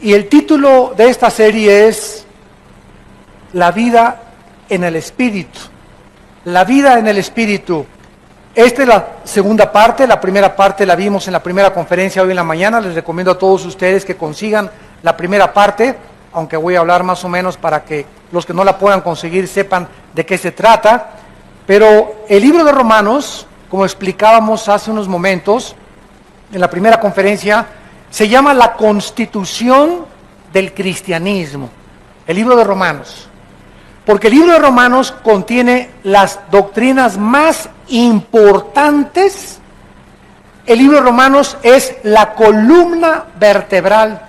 Y el título de esta serie es La vida en el Espíritu. La vida en el Espíritu. Esta es la segunda parte. La primera parte la vimos en la primera conferencia hoy en la mañana. Les recomiendo a todos ustedes que consigan la primera parte, aunque voy a hablar más o menos para que los que no la puedan conseguir sepan de qué se trata. Pero el libro de Romanos, como explicábamos hace unos momentos en la primera conferencia, se llama la Constitución del Cristianismo, el libro de Romanos. Porque el libro de Romanos contiene las doctrinas más importantes. El libro de Romanos es la columna vertebral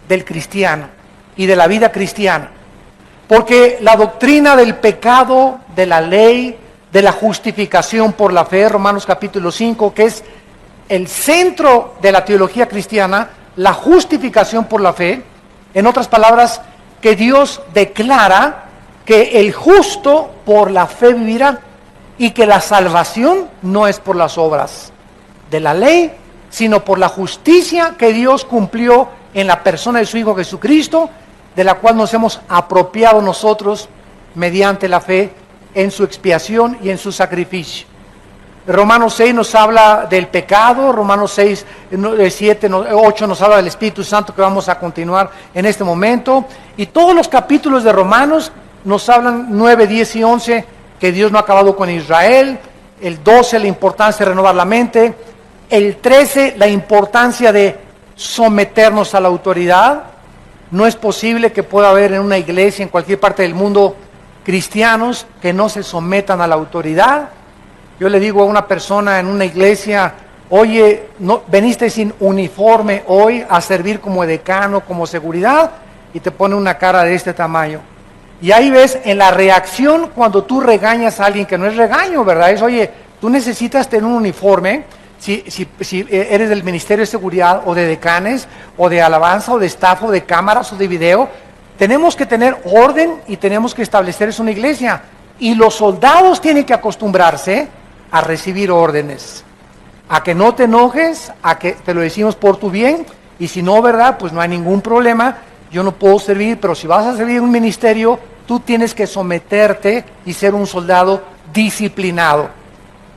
del cristiano y de la vida cristiana. Porque la doctrina del pecado, de la ley, de la justificación por la fe, Romanos capítulo 5, que es el centro de la teología cristiana, la justificación por la fe, en otras palabras, que Dios declara que el justo por la fe vivirá y que la salvación no es por las obras de la ley, sino por la justicia que Dios cumplió en la persona de su Hijo Jesucristo, de la cual nos hemos apropiado nosotros mediante la fe en su expiación y en su sacrificio. Romanos 6 nos habla del pecado, Romanos 6, 7, 8 nos habla del Espíritu Santo, que vamos a continuar en este momento, y todos los capítulos de Romanos nos hablan 9, 10 y 11 que Dios no ha acabado con Israel, el 12 la importancia de renovar la mente, el 13 la importancia de someternos a la autoridad. No es posible que pueda haber en una iglesia en cualquier parte del mundo cristianos que no se sometan a la autoridad. Yo le digo a una persona en una iglesia, oye, no, veniste sin uniforme hoy a servir como decano, como seguridad, y te pone una cara de este tamaño. Y ahí ves en la reacción cuando tú regañas a alguien, que no es regaño, ¿verdad? Es, oye, tú necesitas tener un uniforme, si eres del Ministerio de Seguridad o de decanes, o de alabanza, o de staff, o de cámaras, o de video, tenemos que tener orden y tenemos que establecer eso en una iglesia. Y los soldados tienen que acostumbrarse a recibir órdenes, a que no te enojes, a que te lo decimos por tu bien, y si no, ¿verdad? Pues no hay ningún problema, yo no puedo servir, pero si vas a servir en un ministerio, tú tienes que someterte y ser un soldado disciplinado.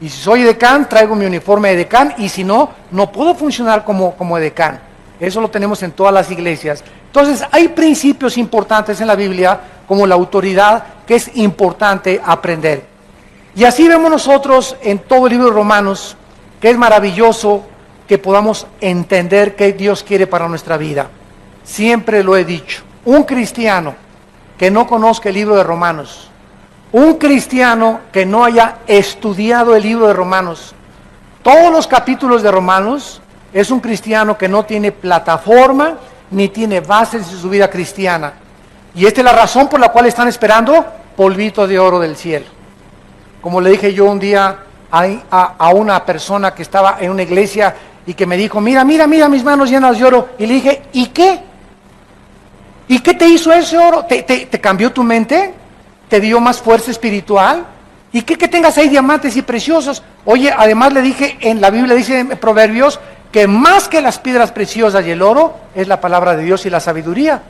Y si soy decán, traigo mi uniforme de decán, y si no, no puedo funcionar como decán. Eso lo tenemos en todas las iglesias. Entonces, hay principios importantes en la Biblia, como la autoridad, que es importante aprender. Y así vemos nosotros en todo el libro de Romanos, que es maravilloso que podamos entender qué Dios quiere para nuestra vida. Siempre lo he dicho, un cristiano que no conozca el libro de Romanos, un cristiano que no haya estudiado el libro de Romanos, todos los capítulos de Romanos, es un cristiano que no tiene plataforma ni tiene bases en su vida cristiana. Y esta es la razón por la cual están esperando polvito de oro del cielo. Como le dije yo un día a una persona que estaba en una iglesia y que me dijo, mira mis manos llenas de oro. Y le dije, ¿y qué? ¿Y qué te hizo ese oro? ¿Te cambió tu mente? ¿Te dio más fuerza espiritual? ¿Y qué que tengas ahí diamantes y preciosos? Oye, además le dije, en la Biblia dice en Proverbios, que más que las piedras preciosas y el oro, es la palabra de Dios y la sabiduría.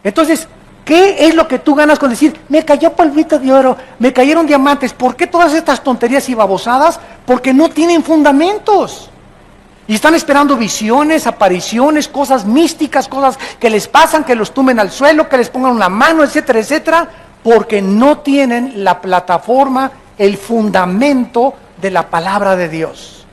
Entonces, ¿qué es lo que tú ganas con decir, me cayó polvito de oro, me cayeron diamantes? ¿Por qué todas estas tonterías y babosadas? Porque no tienen fundamentos. Y están esperando visiones, apariciones, cosas místicas, cosas que les pasan, que los tumben al suelo, que les pongan una mano, etcétera, etcétera, porque no tienen la plataforma, el fundamento de la palabra de Dios.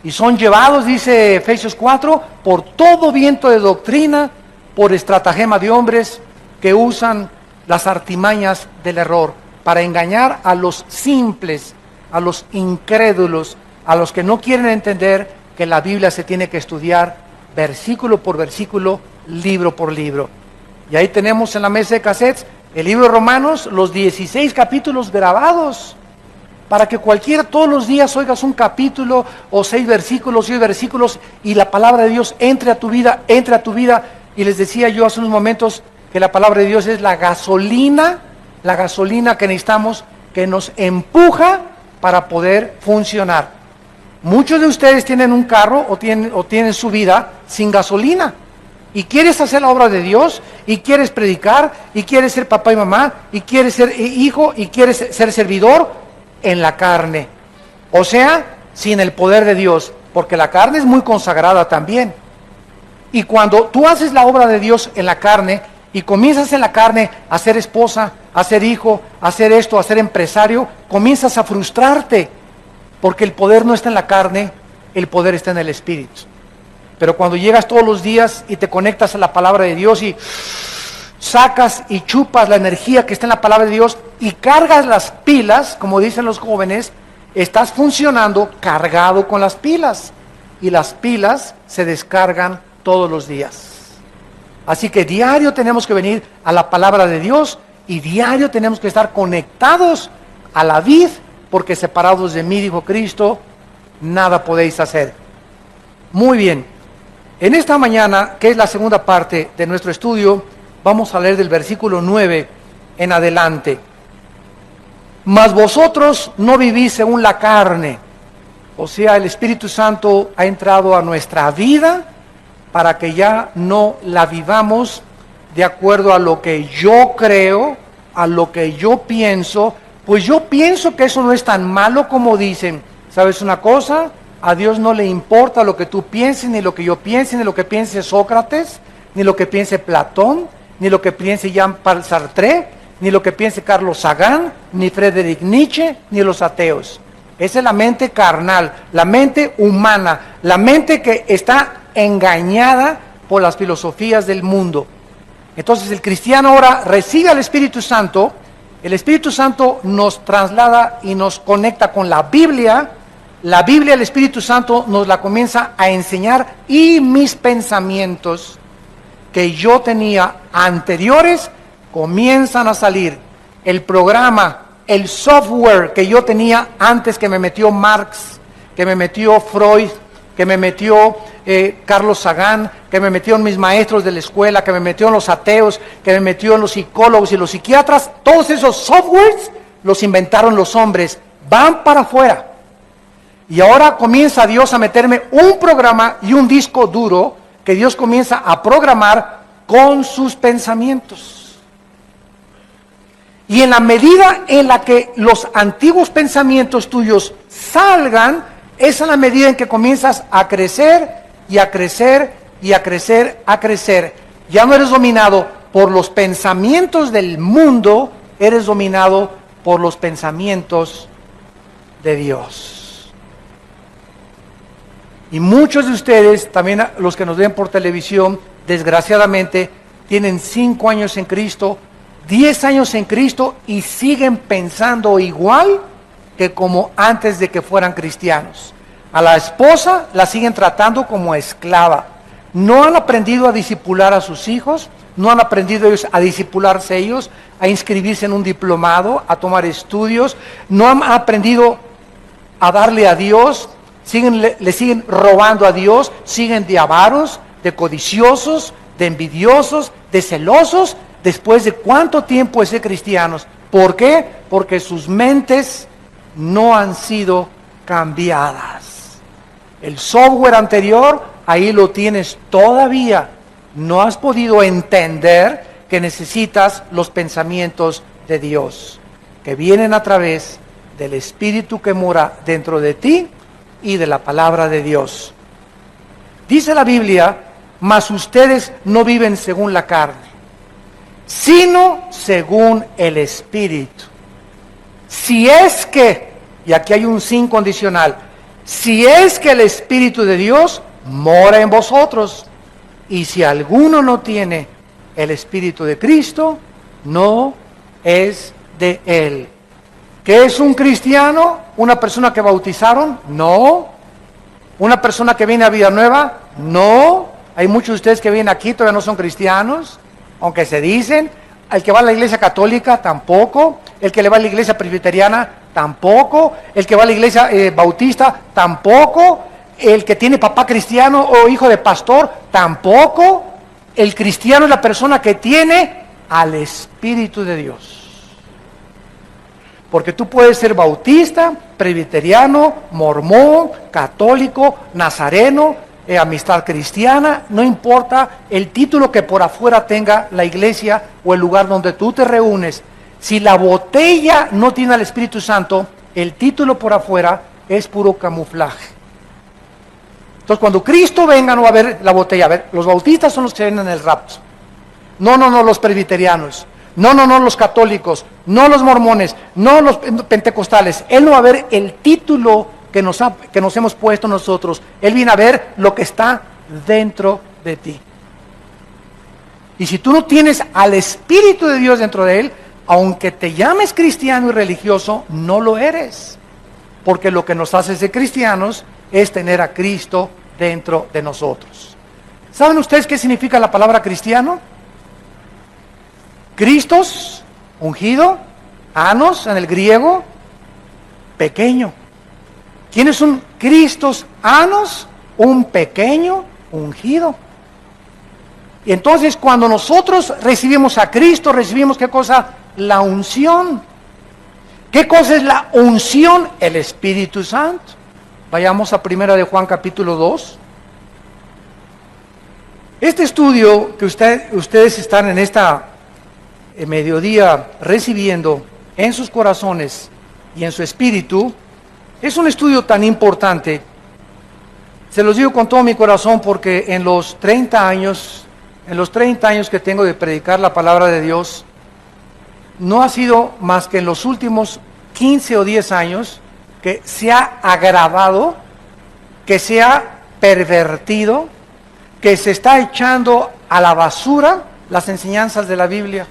Y son llevados, dice Efesios 4, por todo viento de doctrina, por estratagema de hombres que usan las artimañas del error para engañar a los simples, a los incrédulos, a los que no quieren entender que la Biblia se tiene que estudiar versículo por versículo, libro por libro. Y ahí tenemos en la mesa de cassettes el libro de Romanos, los 16 capítulos grabados, para que cualquiera todos los días oigas un capítulo o 6 versículos y la palabra de Dios entre a tu vida. Y les decía yo hace unos momentos que la palabra de Dios es la gasolina que necesitamos, que nos empuja para poder funcionar. Muchos de ustedes tienen un carro o tienen su vida sin gasolina. y quieres hacer la obra de Dios, y quieres predicar, y quieres ser papá y mamá, y quieres ser hijo, y quieres ser servidor en la carne. O sea, sin el poder de Dios, porque la carne es muy consagrada también. Y cuando tú haces la obra de Dios en la carne, y comienzas en la carne a ser esposa, a ser hijo, a ser esto, a ser empresario, comienzas a frustrarte, porque el poder no está en la carne, el poder está en el Espíritu. Pero cuando llegas todos los días y te conectas a la palabra de Dios y sacas y chupas la energía que está en la palabra de Dios y cargas las pilas, como dicen los jóvenes, estás funcionando cargado con las pilas, y las pilas se descargan todos los días. Así que diario tenemos que venir a la palabra de Dios, y diario tenemos que estar conectados a la vid, porque separados de mí, dijo Cristo, nada podéis hacer. Muy bien, en esta mañana, que es la segunda parte de nuestro estudio, vamos a leer del versículo 9 en adelante. Mas vosotros no vivís según la carne, o sea, el Espíritu Santo ha entrado a nuestra vida para que ya no la vivamos de acuerdo a lo que yo creo, a lo que yo pienso. Pues yo pienso que eso no es tan malo como dicen. ¿Sabes una cosa? A Dios no le importa lo que tú pienses, ni lo que yo piense, ni lo que piense Sócrates, ni lo que piense Platón, ni lo que piense Jean-Paul Sartre, ni lo que piense Carlos Sagan, ni Friedrich Nietzsche, ni los ateos. Esa es la mente carnal, la mente humana, la mente que está engañada por las filosofías del mundo. Entonces el cristiano ahora recibe al Espíritu Santo. El Espíritu Santo nos traslada y nos conecta con la Biblia. La Biblia, el Espíritu Santo nos la comienza a enseñar, y mis pensamientos que yo tenía anteriores comienzan a salir. El programa, el software que yo tenía antes, que me metió Marx, que me metió Freud, que me metió Carlos Sagan, que me metió en mis maestros de la escuela, que me metió en los ateos, que me metió en los psicólogos y los psiquiatras, todos esos softwares los inventaron los hombres, van para afuera. Y ahora comienza Dios a meterme un programa y un disco duro que Dios comienza a programar con sus pensamientos. Y en la medida en la que los antiguos pensamientos tuyos salgan, esa es la medida en que comienzas a crecer y a crecer y a crecer, a crecer. Ya no eres dominado por los pensamientos del mundo, eres dominado por los pensamientos de Dios. Y muchos de ustedes, también los que nos ven por televisión, desgraciadamente, tienen 5 años en Cristo, 10 años en Cristo, y siguen pensando igual que como antes de que fueran cristianos. A la esposa la siguen tratando como esclava. No han aprendido a discipular a sus hijos, no han aprendido ellos a discipularse ellos, a inscribirse en un diplomado, a tomar estudios, no han aprendido a darle a Dios, le siguen robando a Dios, siguen de avaros, de codiciosos, de envidiosos, de celosos, después de cuánto tiempo de ser cristianos. ¿Por qué? Porque sus mentes no han sido cambiadas. El software anterior, ahí lo tienes todavía. No has podido entender que necesitas los pensamientos de Dios, que vienen a través del Espíritu que mora dentro de ti y de la palabra de Dios. Dice la Biblia, mas ustedes no viven según la carne, sino según el Espíritu. Si es que, y aquí hay un sin condicional, si es que el Espíritu de Dios mora en vosotros, y si alguno no tiene el Espíritu de Cristo, no es de Él. ¿Qué es un cristiano? ¿Una persona que bautizaron? No. ¿Una persona que viene a Vida Nueva? No. Hay muchos de ustedes que vienen aquí, todavía no son cristianos, aunque se dicen. El que va a la iglesia católica, tampoco. El que le va a la iglesia presbiteriana, tampoco. El que va a la iglesia bautista, tampoco. El que tiene papá cristiano o hijo de pastor, tampoco. El cristiano es la persona que tiene al Espíritu de Dios. Porque tú puedes ser bautista, presbiteriano, mormón, católico, nazareno, amistad cristiana, no importa el título que por afuera tenga la iglesia o el lugar donde tú te reúnes. Si la botella no tiene al Espíritu Santo, el título por afuera es puro camuflaje. Entonces, cuando Cristo venga, no va a haber la botella. A ver, los bautistas son los que ven en el rapto. No, los presbiterianos. No, los católicos. No los mormones. No los pentecostales. Él no va a ver el título que nos hemos puesto nosotros. Él viene a ver lo que está dentro de ti. Y si tú no tienes al Espíritu de Dios dentro de él, aunque te llames cristiano y religioso, no lo eres. Porque lo que nos hace ser cristianos es tener a Cristo dentro de nosotros. ¿Saben ustedes qué significa la palabra cristiano? Cristos, ungido, anos en el griego, pequeño. ¿Quién es un Cristos anos? Un pequeño ungido. Y entonces cuando nosotros recibimos a Cristo, recibimos ¿qué cosa? La unción. ¿Qué cosa es la unción? El Espíritu Santo. Vayamos a 1 de Juan capítulo 2. Este estudio que ustedes están en esta mediodía recibiendo en sus corazones y en su espíritu, es un estudio tan importante. Se los digo con todo mi corazón porque en los 30 años que tengo de predicar la palabra de Dios, no ha sido más que en los últimos 15 o 10 años que se ha agravado, que se ha pervertido, que se está echando a la basura las enseñanzas de la Biblia.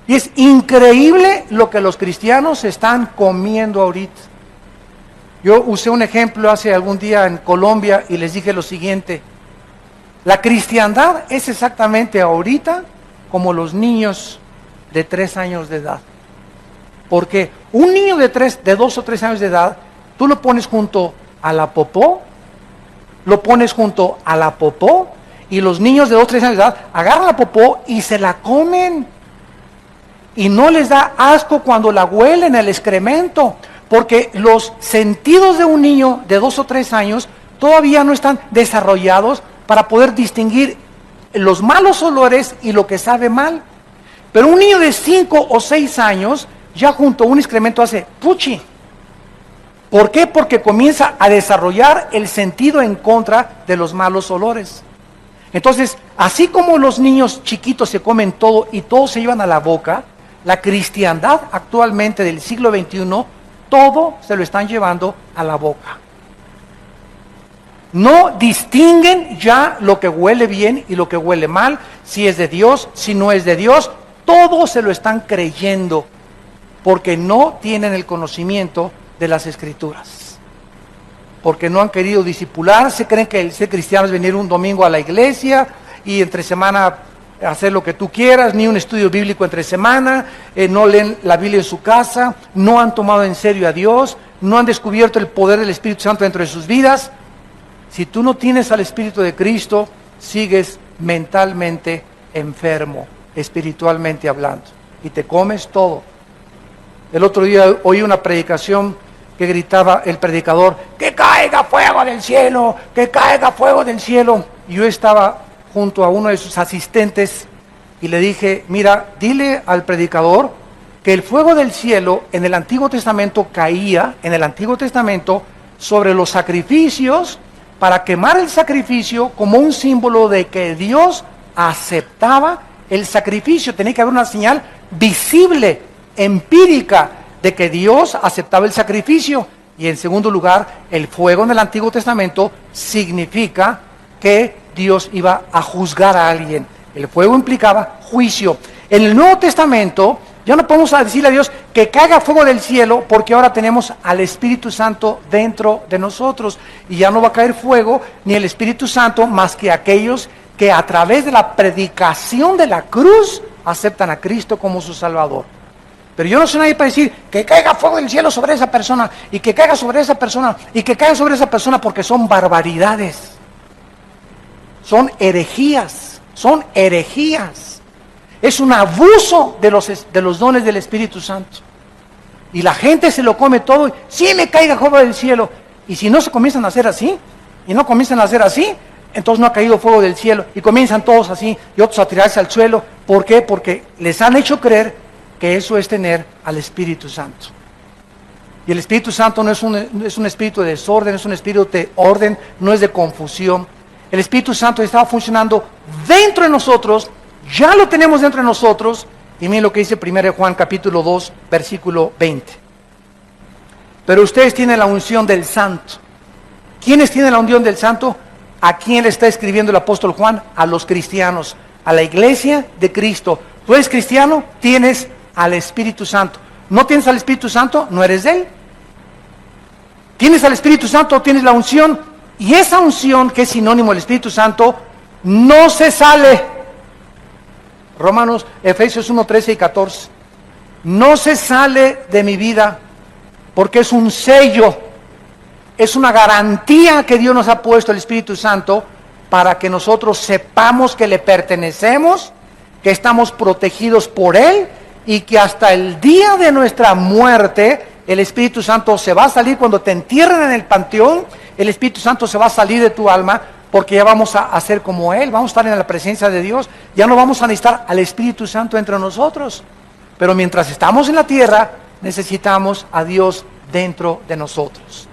Y es increíble lo que los cristianos están comiendo ahorita. Yo usé un ejemplo hace algún día en Colombia y les dije lo siguiente: la cristiandad es exactamente ahorita como los niños de 3 años de edad. Porque un niño de 2 o 3 años de edad, tú lo pones junto a la popó, y los niños de 2 o 3 años de edad agarran la popó y se la comen. Y no les da asco cuando la huelen, el excremento, porque los sentidos de un niño de 2 o 3 años todavía no están desarrollados para poder distinguir los malos olores y lo que sabe mal. Pero un niño de 5 o 6 años ya junto a un excremento hace puchi. ¿Por qué? Porque comienza a desarrollar el sentido en contra de los malos olores. Entonces, así como los niños chiquitos se comen todo y todo se llevan a la boca, la cristiandad actualmente del siglo XXI, todo se lo están llevando a la boca. No distinguen ya lo que huele bien y lo que huele mal, si es de Dios, si no es de Dios, todo se lo están creyendo, porque no tienen el conocimiento de las Escrituras. Porque no han querido discipularse, creen que el ser cristiano es venir un domingo a la iglesia y entre semana hacer lo que tú quieras, ni un estudio bíblico entre semana, no leen la Biblia en su casa, no han tomado en serio a Dios, no han descubierto el poder del Espíritu Santo dentro de sus vidas. Si tú no tienes al Espíritu de Cristo, sigues mentalmente enfermo, espiritualmente hablando, y te comes todo. El otro día oí una predicación que gritaba el predicador: ¡que caiga fuego del cielo! ¡Que caiga fuego del cielo! Y yo estaba junto a uno de sus asistentes y le dije: mira, dile al predicador que el fuego del cielo en el Antiguo Testamento caía, en el Antiguo Testamento, sobre los sacrificios, para quemar el sacrificio como un símbolo de que Dios aceptaba el sacrificio. Tenía que haber una señal visible, empírica, de que Dios aceptaba el sacrificio. Y en segundo lugar, el fuego en el Antiguo Testamento significa que Dios iba a juzgar a alguien. El fuego implicaba juicio. En el Nuevo Testamento ya no podemos decirle a Dios que caiga fuego del cielo, porque ahora tenemos al Espíritu Santo dentro de nosotros, y ya no va a caer fuego ni el Espíritu Santo más que aquellos que a través de la predicación de la cruz aceptan a Cristo como su Salvador. Pero yo no soy nadie para decir que caiga fuego del cielo sobre esa persona, y que caiga sobre esa persona, y que caiga sobre esa persona, porque son barbaridades. Son herejías, son herejías. Es un abuso de los dones del Espíritu Santo. Y la gente se lo come todo, y sí me caiga fuego del cielo. Y si no se comienzan a hacer así, y no comienzan a hacer así, entonces no ha caído fuego del cielo, y comienzan todos así, y otros a tirarse al suelo. ¿Por qué? Porque les han hecho creer que eso es tener al Espíritu Santo. Y el Espíritu Santo no es un espíritu de desorden, es un espíritu de orden, no es de confusión. El Espíritu Santo estaba funcionando dentro de nosotros, ya lo tenemos dentro de nosotros, y miren lo que dice 1 Juan capítulo 2, versículo 20. Pero ustedes tienen la unción del Santo. ¿Quiénes tienen la unción del Santo? ¿A quién le está escribiendo el apóstol Juan? A los cristianos, a la iglesia de Cristo. ¿Tú eres cristiano? Tienes al Espíritu Santo. ¿No tienes al Espíritu Santo? No eres de Él. ¿Tienes al Espíritu Santo? Tienes la unción. Y esa unción, que es sinónimo del Espíritu Santo, no se sale. Efesios 1, 13 y 14. No se sale de mi vida, porque es un sello, es una garantía que Dios nos ha puesto el Espíritu Santo para que nosotros sepamos que le pertenecemos, que estamos protegidos por Él y que hasta el día de nuestra muerte el Espíritu Santo se va a salir. Cuando te entierren en el panteón, el Espíritu Santo se va a salir de tu alma, porque ya vamos a ser como Él, vamos a estar en la presencia de Dios, ya no vamos a necesitar al Espíritu Santo entre nosotros. Pero mientras estamos en la tierra, necesitamos a Dios dentro de nosotros.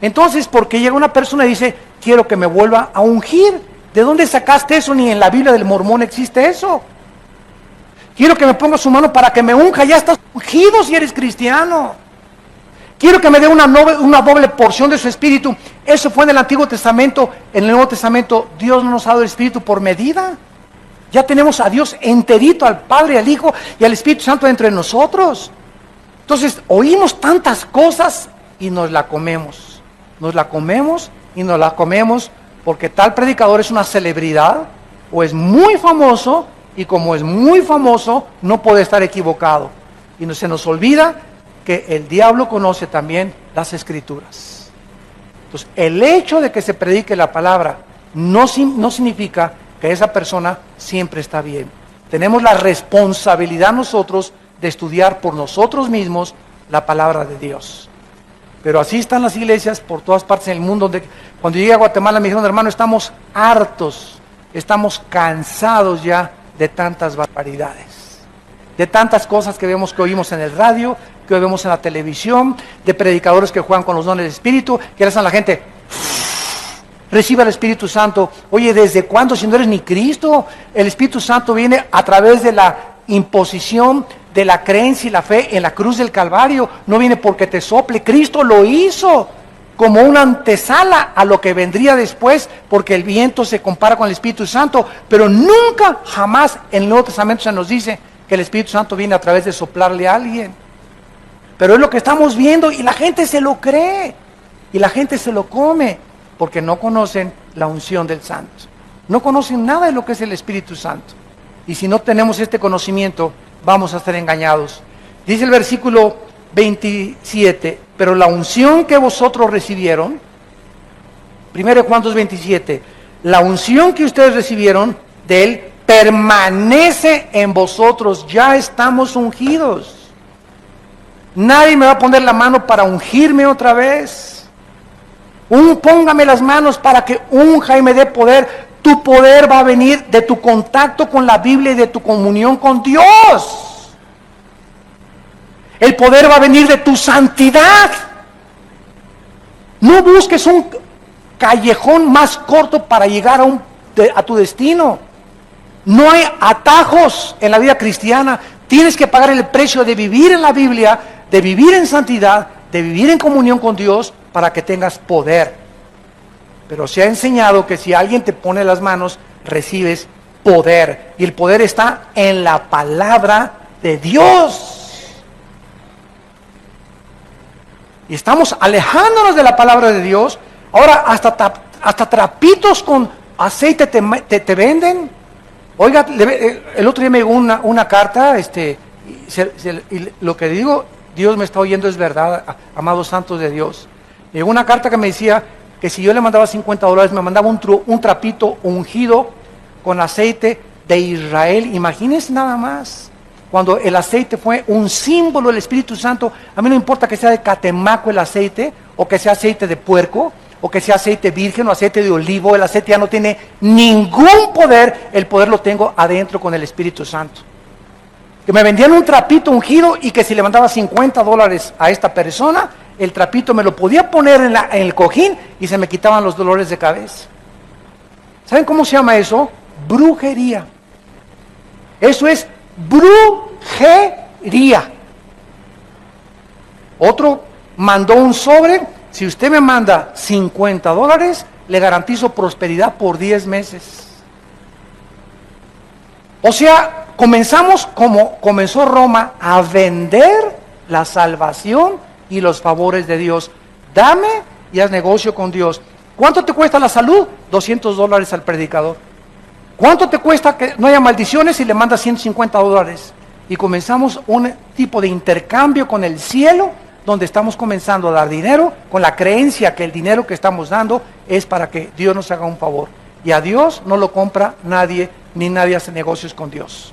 Entonces, porque llega una persona y dice, quiero que me vuelva a ungir. ¿De dónde sacaste eso? Ni en la Biblia del Mormón existe eso. Quiero que me ponga su mano para que me unja. Ya estás ungido si eres cristiano. Quiero que me dé una doble porción de su Espíritu. Eso fue en el Antiguo Testamento. En el Nuevo Testamento, Dios no nos ha dado el Espíritu por medida. Ya tenemos a Dios enterito, al Padre, al Hijo y al Espíritu Santo entre nosotros. Entonces, oímos tantas cosas y nos la comemos. Nos la comemos y nos la comemos porque tal predicador es una celebridad o es muy famoso, y como es muy famoso, no puede estar equivocado. Y se nos olvida que el diablo conoce también las Escrituras. Entonces, el hecho de que se predique la palabra no significa que esa persona siempre está bien. Tenemos la responsabilidad nosotros de estudiar por nosotros mismos la palabra de Dios. Pero así están las iglesias por todas partes en el mundo. Cuando llegué a Guatemala me dijeron, hermano, estamos hartos, estamos cansados ya de tantas barbaridades, de tantas cosas que oímos en el radio, que vemos en la televisión, de predicadores que juegan con los dones del Espíritu, que le hacen a la gente, recibe el Espíritu Santo. Oye, ¿desde cuándo? Si no eres ni Cristo. El Espíritu Santo viene a través de la imposición de la creencia y la fe en la cruz del Calvario. No viene porque te sople. Cristo lo hizo como una antesala a lo que vendría después, porque el viento se compara con el Espíritu Santo, pero nunca, jamás en el Nuevo Testamento se nos dice que el Espíritu Santo viene a través de soplarle a alguien. Pero es lo que estamos viendo y la gente se lo cree y la gente se lo come porque no conocen la unción del Santo, no conocen nada de lo que es el Espíritu Santo. Y si no tenemos este conocimiento, vamos a estar engañados. Dice el versículo 27, pero la unción que vosotros recibieron, 1 Juan 2:27, la unción que ustedes recibieron de Él permanece en vosotros. Ya estamos ungidos. Nadie me va a poner la mano para ungirme otra vez. Póngame las manos para que unja y me dé poder. Tu poder va a venir de tu contacto con la Biblia y de tu comunión con Dios. El poder va a venir de tu santidad. No busques un callejón más corto para llegar a tu destino. No hay atajos en la vida cristiana. Tienes que pagar el precio de vivir en la Biblia, de vivir en santidad, de vivir en comunión con Dios para que tengas poder. Pero se ha enseñado que si alguien te pone las manos, recibes poder. Y el poder está en la palabra de Dios. Y estamos alejándonos de la palabra de Dios. Ahora hasta trapitos con aceite te venden. Oiga, el otro día me llegó una carta, y lo que digo, Dios me está oyendo, es verdad, amados santos de Dios. Me llegó una carta que me decía que si yo le mandaba $50, me mandaba un trapito ungido con aceite de Israel. Imagínense nada más, cuando el aceite fue un símbolo del Espíritu Santo. A mí no importa que sea de catemaco el aceite, o que sea aceite de puerco, o que sea aceite virgen o aceite de olivo. El aceite ya no tiene ningún poder, el poder lo tengo adentro con el Espíritu Santo. Que me vendían un trapito ungido y que si le mandaba $50 a esta persona, el trapito me lo podía poner en el cojín y se me quitaban los dolores de cabeza. ¿Saben cómo se llama eso? Brujería. Eso es brujería. Otro mandó un sobre: si usted me manda $50, le garantizo prosperidad por 10 meses. O sea, comenzamos como comenzó Roma, a vender la salvación y los favores de Dios. Dame y haz negocio con Dios. ¿Cuánto te cuesta la salud? $200 al predicador. ¿Cuánto te cuesta que no haya maldiciones y le mandas $150? Y comenzamos un tipo de intercambio con el cielo, donde estamos comenzando a dar dinero con la creencia que el dinero que estamos dando es para que Dios nos haga un favor. Y a Dios no lo compra nadie, ni nadie hace negocios con Dios.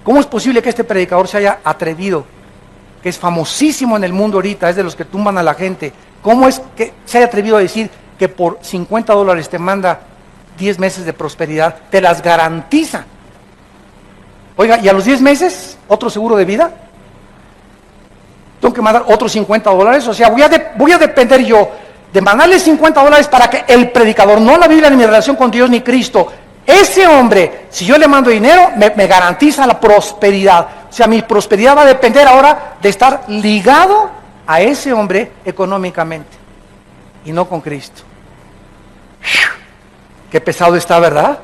¿Cómo es posible que este predicador se haya atrevido, que es famosísimo en el mundo ahorita, es de los que tumban a la gente? ¿Cómo es que se haya atrevido a decir que por $50 te manda 10 meses de prosperidad, te las garantiza? Oiga, ¿y a los 10 meses otro seguro de vida? Tengo que mandar otros $50, o sea, voy a depender yo de mandarle $50 para que el predicador, no la Biblia, ni mi relación con Dios, ni Cristo, ese hombre, si yo le mando dinero, me garantiza la prosperidad. O sea, mi prosperidad va a depender ahora de estar ligado a ese hombre económicamente y no con Cristo. Qué pesado está, ¿verdad?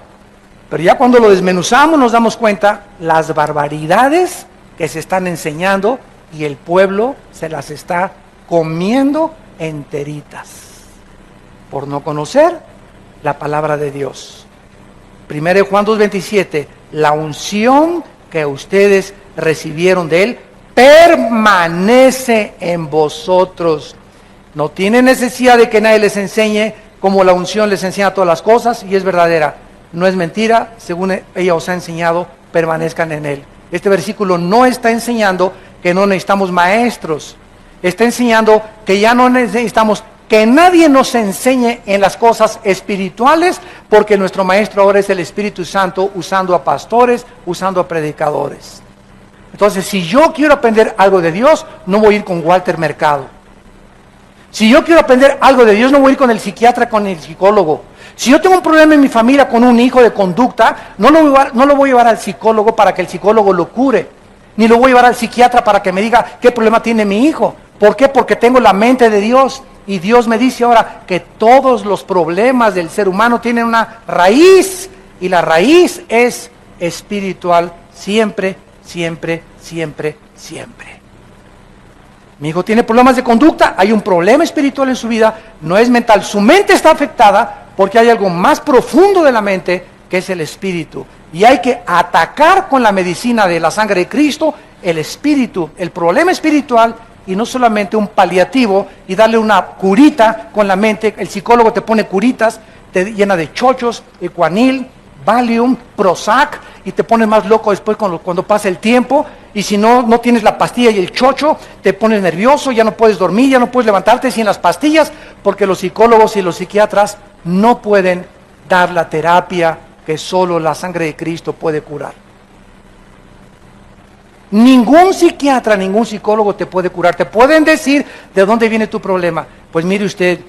Pero ya cuando lo desmenuzamos nos damos cuenta las barbaridades que se están enseñando y el pueblo se las está comiendo enteritas por no conocer la palabra de Dios. 1 Juan 2:27, la unción que ustedes recibieron de Él permanece en vosotros. No tienen necesidad de que nadie les enseñe, como la unción les enseña todas las cosas y es verdadera. No es mentira, según ella os ha enseñado, permanezcan en Él. Este versículo no está enseñando que no necesitamos maestros. Está enseñando que ya no necesitamos que nadie nos enseñe en las cosas espirituales, porque nuestro maestro ahora es el Espíritu Santo, usando a pastores, usando a predicadores. Entonces, si yo quiero aprender algo de Dios, no voy a ir con Walter Mercado. Si yo quiero aprender algo de Dios, no voy a ir con el psiquiatra, con el psicólogo. Si yo tengo un problema en mi familia con un hijo de conducta, no lo voy a llevar al psicólogo para que el psicólogo lo cure, ni lo voy a llevar al psiquiatra para que me diga qué problema tiene mi hijo. ¿Por qué? Porque tengo la mente de Dios. Y Dios me dice ahora que todos los problemas del ser humano tienen una raíz, y la raíz es espiritual, siempre, siempre, siempre, siempre. Mi hijo tiene problemas de conducta, hay un problema espiritual en su vida, no es mental, su mente está afectada porque hay algo más profundo de la mente, que es el espíritu. Y hay que atacar con la medicina de la sangre de Cristo el espíritu, el problema espiritual, y no solamente un paliativo y darle una curita con la mente. El psicólogo te pone curitas, te llena de chochos, Equanil, Valium, Prozac, y te pones más loco después cuando pasa el tiempo. Y si no tienes la pastilla y el chocho, te pones nervioso, ya no puedes dormir, ya no puedes levantarte sin las pastillas, porque los psicólogos y los psiquiatras no pueden dar la terapia que solo la sangre de Cristo puede curar. Ningún psiquiatra, ningún psicólogo te puede curar. Te pueden decir de dónde viene tu problema. Pues mire usted,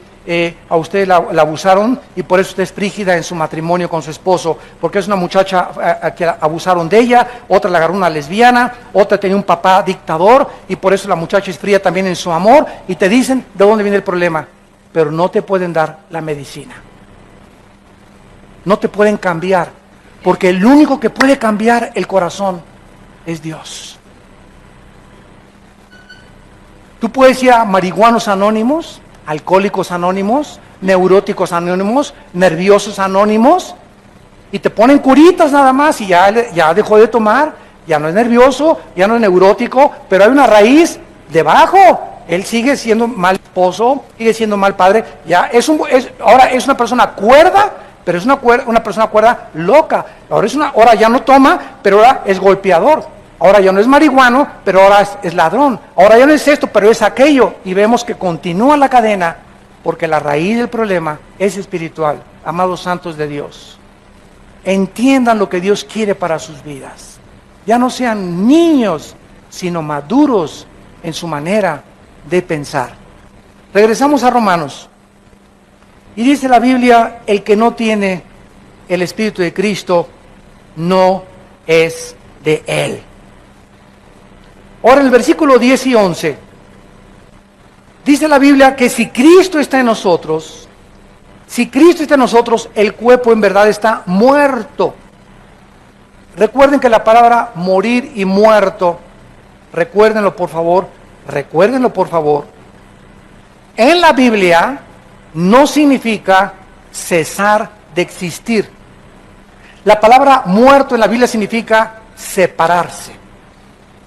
a usted la abusaron y por eso usted es frígida en su matrimonio con su esposo, porque es una muchacha que abusaron de ella, otra la agarró una lesbiana, otra tenía un papá dictador y por eso la muchacha es fría también en su amor, y te dicen de dónde viene el problema, pero no te pueden dar la medicina. No te pueden cambiar, porque el único que puede cambiar el corazón es Dios. Tú puedes ir a marihuanos anónimos, alcohólicos anónimos, neuróticos anónimos, nerviosos anónimos, y te ponen curitas nada más y ya dejó de tomar, ya no es nervioso, ya no es neurótico, pero hay una raíz debajo. Él sigue siendo mal esposo, sigue siendo mal padre, ahora es una persona cuerda, pero es una persona cuerda loca. Ahora ya no toma, pero ahora es golpeador. Ahora ya no es marihuano, pero ahora es ladrón. Ahora ya no es esto, pero es aquello. Y vemos que continúa la cadena porque la raíz del problema es espiritual. Amados santos de Dios, entiendan lo que Dios quiere para sus vidas. Ya no sean niños, sino maduros en su manera de pensar. Regresamos a Romanos. Y dice la Biblia, el que no tiene el Espíritu de Cristo no es de Él. Ahora, en el versículo 10 y 11, dice la Biblia que si Cristo está en nosotros, el cuerpo en verdad está muerto. Recuerden que la palabra morir y muerto, recuérdenlo por favor, en la Biblia no significa cesar de existir. La palabra muerto en la Biblia significa separarse.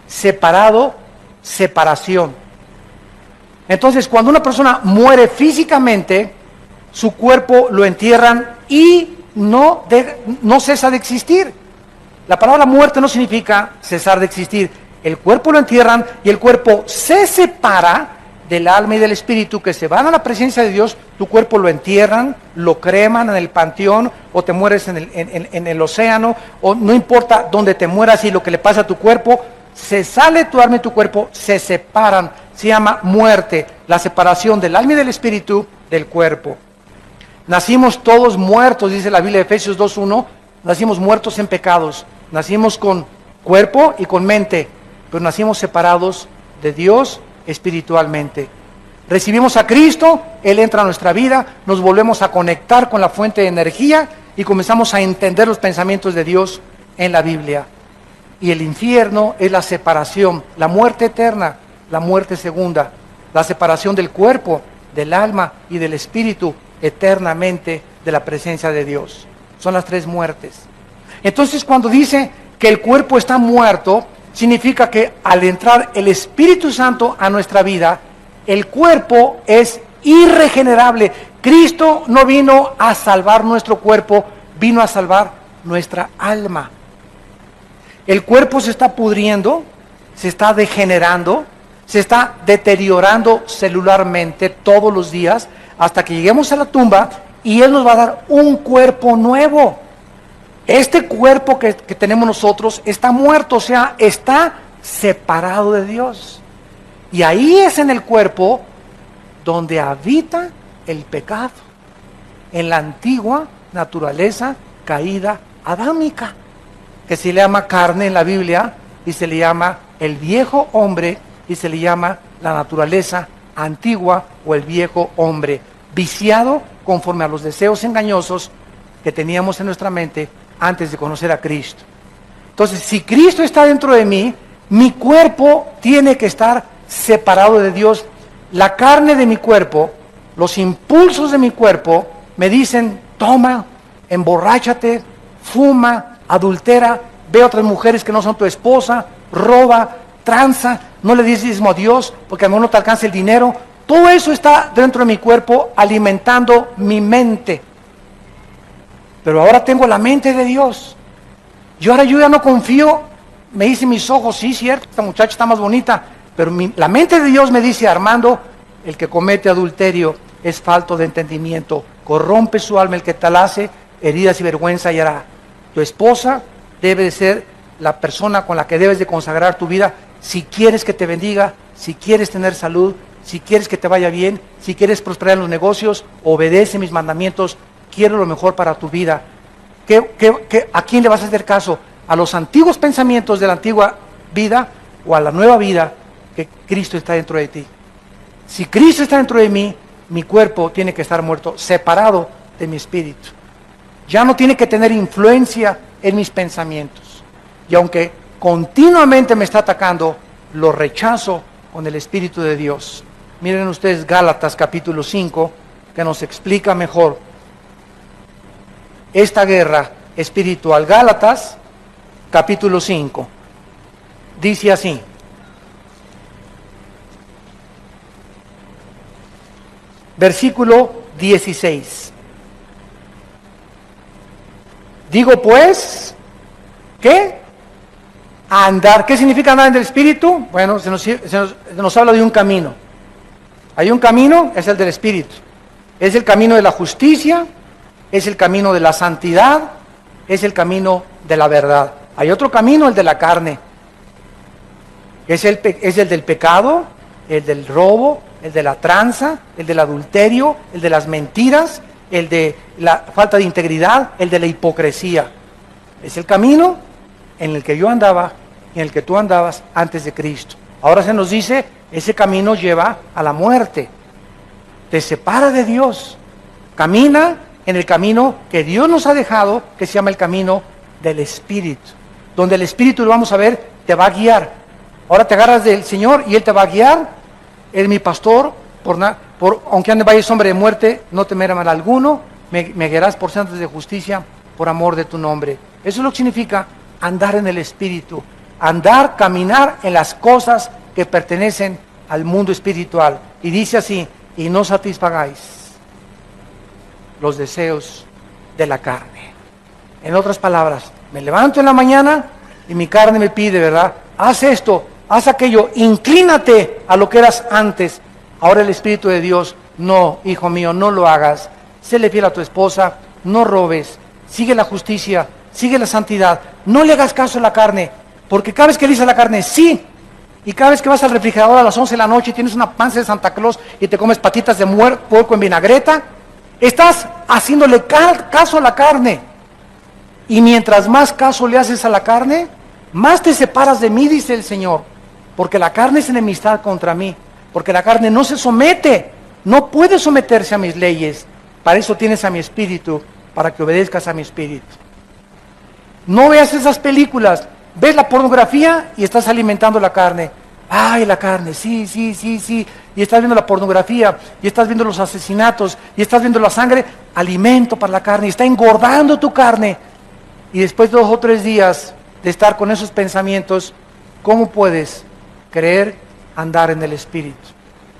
Separado, separación. Entonces, cuando una persona muere físicamente, su cuerpo lo entierran y no cesa de existir. La palabra muerte no significa cesar de existir. El cuerpo lo entierran y el cuerpo se separa del alma y del espíritu, que se van a la presencia de Dios. Tu cuerpo lo entierran, lo creman en el panteón, o te mueres en el océano, o no importa dónde te mueras y lo que le pasa a tu cuerpo, se sale tu alma y tu cuerpo, se separan. Se llama muerte, la separación del alma y del espíritu del cuerpo. Nacimos todos muertos, dice la Biblia de Efesios 2:1, nacimos muertos en pecados, nacimos con cuerpo y con mente, pero nacimos separados de Dios espiritualmente. Recibimos a Cristo, Él entra a nuestra vida, nos volvemos a conectar con la fuente de energía y comenzamos a entender los pensamientos de Dios en la Biblia. Y el infierno es la separación, la muerte eterna, la muerte segunda, la separación del cuerpo, del alma y del espíritu eternamente de la presencia de Dios. Son las tres muertes. Entonces, cuando dice que el cuerpo está muerto, significa que al entrar el Espíritu Santo a nuestra vida, el cuerpo es irregenerable. Cristo no vino a salvar nuestro cuerpo, vino a salvar nuestra alma. El cuerpo se está pudriendo, se está degenerando, se está deteriorando celularmente todos los días hasta que lleguemos a la tumba y Él nos va a dar un cuerpo nuevo. Este cuerpo que tenemos nosotros está muerto, o sea, está separado de Dios. Y ahí es en el cuerpo donde habita el pecado, en la antigua naturaleza caída adámica, que se le llama carne en la Biblia, y se le llama el viejo hombre, y se le llama la naturaleza antigua o el viejo hombre, viciado conforme a los deseos engañosos que teníamos en nuestra mente antes de conocer a Cristo. Entonces, si Cristo está dentro de mí, mi cuerpo tiene que estar separado de Dios. La carne de mi cuerpo, los impulsos de mi cuerpo me dicen: toma, emborráchate, fuma, adultera, ve a otras mujeres que no son tu esposa, roba, tranza, no le des diezmo a Dios porque a lo mejor no te alcanza el dinero. Todo eso está dentro de mi cuerpo alimentando mi mente. Pero ahora tengo la mente de Dios. Yo ya no confío. Me dicen mis ojos: sí, cierto, esta muchacha está más bonita. Pero la mente de Dios me dice: Armando, el que comete adulterio es falto de entendimiento. Corrompe su alma el que tal hace, heridas y vergüenza hallará. Tu esposa debe de ser la persona con la que debes de consagrar tu vida si quieres que te bendiga, si quieres tener salud, si quieres que te vaya bien, si quieres prosperar en los negocios. Obedece mis mandamientos, quiero lo mejor para tu vida. ¿A quién le vas a hacer caso? ¿A los antiguos pensamientos de la antigua vida o a la nueva vida que Cristo está dentro de ti? Si Cristo está dentro de mí, mi cuerpo tiene que estar muerto, separado de mi espíritu. Ya no tiene que tener influencia en mis pensamientos. Y aunque continuamente me está atacando, lo rechazo con el Espíritu de Dios. Miren ustedes Gálatas capítulo 5, que nos explica mejor esta guerra espiritual. Gálatas capítulo 5 dice así: versículo 16. Digo pues, ¿qué? Andar. ¿Qué significa andar en el Espíritu? Bueno, se nos habla de un camino. Hay un camino, es el del Espíritu. Es el camino de la justicia, es el camino de la santidad, es el camino de la verdad. Hay otro camino, el de la carne. Es el del pecado, el del robo, el de la tranza, el del adulterio, el de las mentiras, el de la falta de integridad, el de la hipocresía. Es el camino en el que yo andaba y en el que tú andabas antes de Cristo. Ahora se nos dice, ese camino lleva a la muerte. Te separa de Dios. Camina en el camino que Dios nos ha dejado, que se llama el camino del Espíritu. Donde el Espíritu, lo vamos a ver, te va a guiar. Ahora te agarras del Señor y Él te va a guiar. Él es mi pastor, aunque ande valle sombra de muerte, no temeré mal alguno. Me guiarás por sendas de justicia, por amor de tu nombre. Eso es lo que significa andar en el Espíritu. Andar, caminar en las cosas que pertenecen al mundo espiritual. Y dice así, y no satisfagáis los deseos de la carne. En otras palabras, me levanto en la mañana y mi carne me pide, ¿verdad? Haz esto, haz aquello, inclínate a lo que eras antes. Ahora el Espíritu de Dios, no, hijo mío, no lo hagas. Séle fiel a tu esposa, no robes, sigue la justicia, sigue la santidad, no le hagas caso a la carne, porque cada vez que le dices a la carne, sí, y cada vez que vas al refrigerador a las 11 de la noche y tienes una panza de Santa Claus y te comes patitas de puerco en vinagreta, estás haciéndole caso a la carne. Y mientras más caso le haces a la carne, más te separas de mí, dice el Señor, porque la carne es enemistad contra mí, porque la carne no se somete, no puede someterse a mis leyes. Para eso tienes a mi espíritu, para que obedezcas a mi espíritu. No veas esas películas, ves la pornografía y estás alimentando la carne. Ay, la carne, sí. Y estás viendo la pornografía, y estás viendo los asesinatos, y estás viendo la sangre, alimento para la carne, y está engordando tu carne. Y después de 2 o 3 días de estar con esos pensamientos, ¿cómo puedes creer andar en el Espíritu?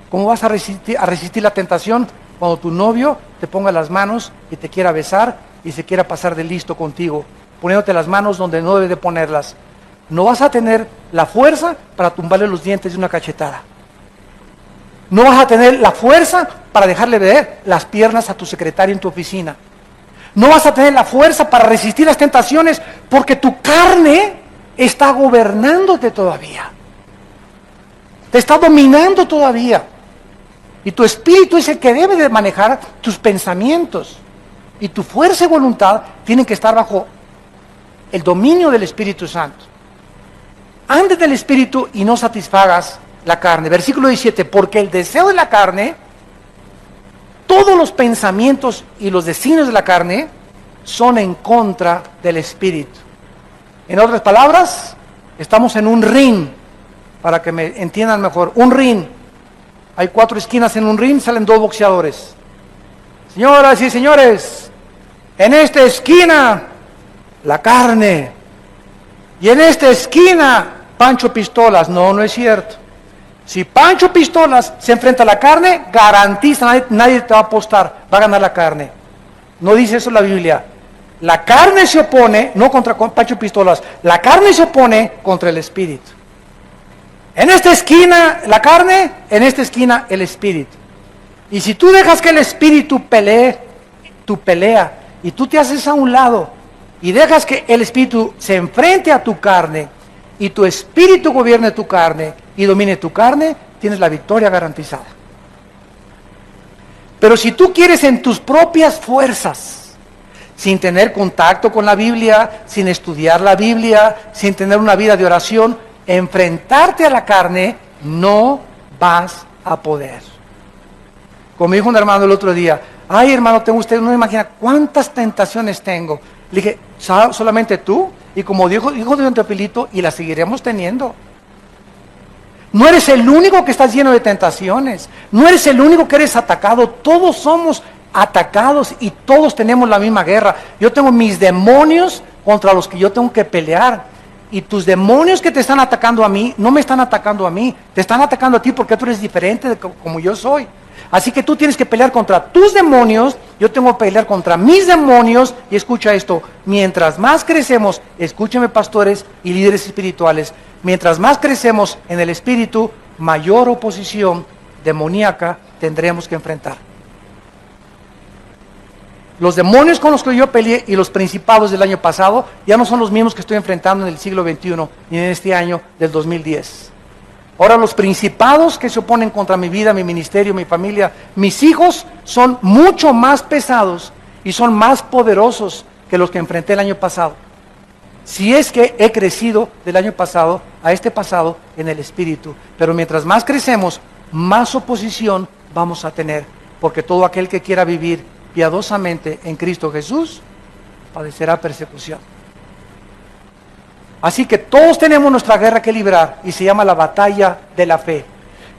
¿Cómo vas a resistir la tentación cuando tu novio te ponga las manos y te quiera besar y se quiera pasar de listo contigo, poniéndote las manos donde no debe de ponerlas? No vas a tener la fuerza para tumbarle los dientes de una cachetada. No vas a tener la fuerza para dejarle ver las piernas a tu secretario en tu oficina. No vas a tener la fuerza para resistir las tentaciones porque tu carne está gobernándote todavía. Te está dominando todavía. Y tu espíritu es el que debe de manejar tus pensamientos. Y tu fuerza y voluntad tienen que estar bajo el dominio del Espíritu Santo. Andes del Espíritu y no satisfagas la carne. Versículo 17, porque el deseo de la carne, todos los pensamientos y los designios de la carne son en contra del Espíritu. En otras palabras, estamos en un ring, para que me entiendan mejor, un ring. Hay 4 esquinas en un ring, salen 2 boxeadores. Señoras y señores, en esta esquina, la carne. Y en esta esquina, Pancho Pistolas. No es cierto. Si Pancho Pistolas se enfrenta a la carne, garantiza, nadie te va a apostar, va a ganar la carne. No dice eso la Biblia. La carne se opone, no contra Pancho Pistolas, la carne se opone contra el Espíritu. En esta esquina la carne, en esta esquina el Espíritu. Y si tú dejas que el Espíritu pelee tu pelea, y tú te haces a un lado, y dejas que el Espíritu se enfrente a tu carne, y tu Espíritu gobierne tu carne, y domine tu carne, tienes la victoria garantizada. Pero si tú quieres en tus propias fuerzas, sin tener contacto con la Biblia, sin estudiar la Biblia, sin tener una vida de oración, enfrentarte a la carne, no vas a poder. Como dijo un hermano el otro día, ay hermano, usted no imagina cuántas tentaciones tengo. Le dije, solamente tú, y como dijo Don Teofilito, y las seguiremos teniendo. No eres el único que estás lleno de tentaciones, no eres el único que eres atacado, todos somos atacados y todos tenemos la misma guerra. Yo tengo mis demonios contra los que yo tengo que pelear. Y tus demonios que te están atacando a mí, no me están atacando a mí, te están atacando a ti porque tú eres diferente de como yo soy. Así que tú tienes que pelear contra tus demonios, yo tengo que pelear contra mis demonios. Y escucha esto, mientras más crecemos, escúcheme pastores y líderes espirituales, mientras más crecemos en el espíritu, mayor oposición demoníaca tendremos que enfrentar. Los demonios con los que yo peleé y los principados del año pasado ya no son los mismos que estoy enfrentando en el siglo XXI y en este año del 2010. Ahora los principados que se oponen contra mi vida, mi ministerio, mi familia, mis hijos, son mucho más pesados y son más poderosos que los que enfrenté el año pasado. Si es que he crecido del año pasado a este pasado en el espíritu. Pero mientras más crecemos, más oposición vamos a tener. Porque todo aquel que quiera vivir piadosamente en Cristo Jesús, padecerá persecución. Así que todos tenemos nuestra guerra que librar y se llama la batalla de la fe.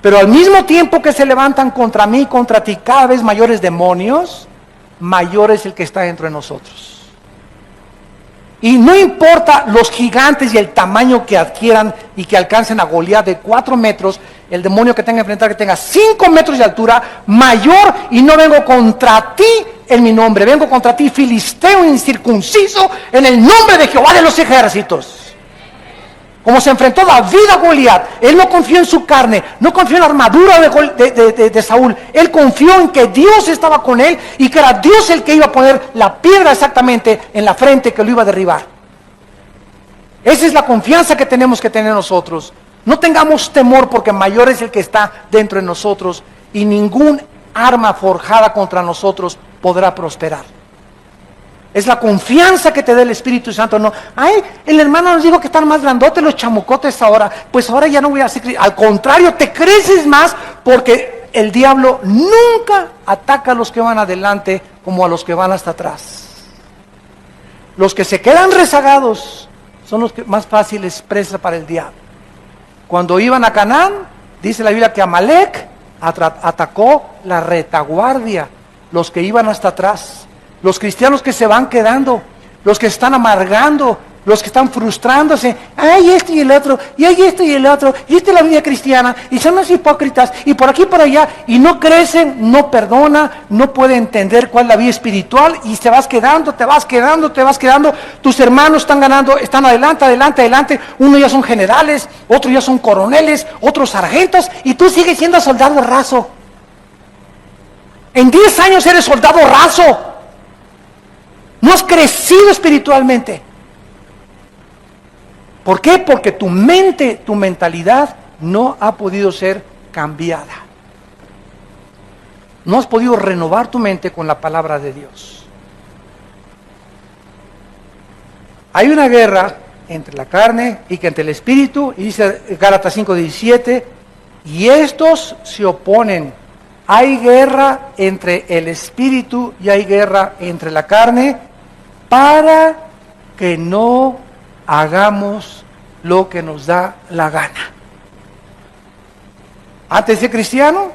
Pero al mismo tiempo que se levantan contra mí, contra ti, cada vez mayores demonios, mayor es el que está dentro de nosotros. Y no importa los gigantes y el tamaño que adquieran y que alcancen a Goliat de 4 metros, el demonio que tenga que enfrentar, que tenga 5 metros de altura, mayor, y no vengo contra ti en mi nombre, vengo contra ti, filisteo incircunciso, en el nombre de Jehová de los ejércitos. Como se enfrentó David a Goliat, él no confió en su carne, no confió en la armadura de Saúl, él confió en que Dios estaba con él y que era Dios el que iba a poner la piedra exactamente en la frente que lo iba a derribar. Esa es la confianza que tenemos que tener nosotros. No tengamos temor porque mayor es el que está dentro de nosotros y ningún arma forjada contra nosotros podrá prosperar. Es la confianza que te da el Espíritu Santo. No, ay, el hermano nos dijo que están más grandotes los chamucotes ahora. Pues ahora ya no voy a hacer. Al contrario, te creces más porque el diablo nunca ataca a los que van adelante como a los que van hasta atrás. Los que se quedan rezagados son los que más fáciles presa para el diablo. Cuando iban a Canaán, dice la Biblia que Amalek atacó la retaguardia, los que iban hasta atrás. Los cristianos que se van quedando, los que están amargando, los que están frustrándose, ay esto y el otro, y hay esto y el otro, y esta es la vida cristiana, y son los hipócritas, y por aquí y por allá, y no crecen, no perdona, no puede entender cuál es la vida espiritual, y te vas quedando, tus hermanos están ganando, están adelante, unos ya son generales, otros ya son coroneles, otros sargentos, y tú sigues siendo soldado raso. En 10 años eres soldado raso. No has crecido espiritualmente. ¿Por qué? Porque tu mente, tu mentalidad no ha podido ser cambiada. No has podido renovar tu mente con la palabra de Dios. Hay una guerra entre la carne y entre el espíritu, y dice Gálatas 5:17, y estos se oponen. Hay guerra entre el espíritu y hay guerra entre la carne para que no hagamos lo que nos da la gana. Antes de ser cristiano,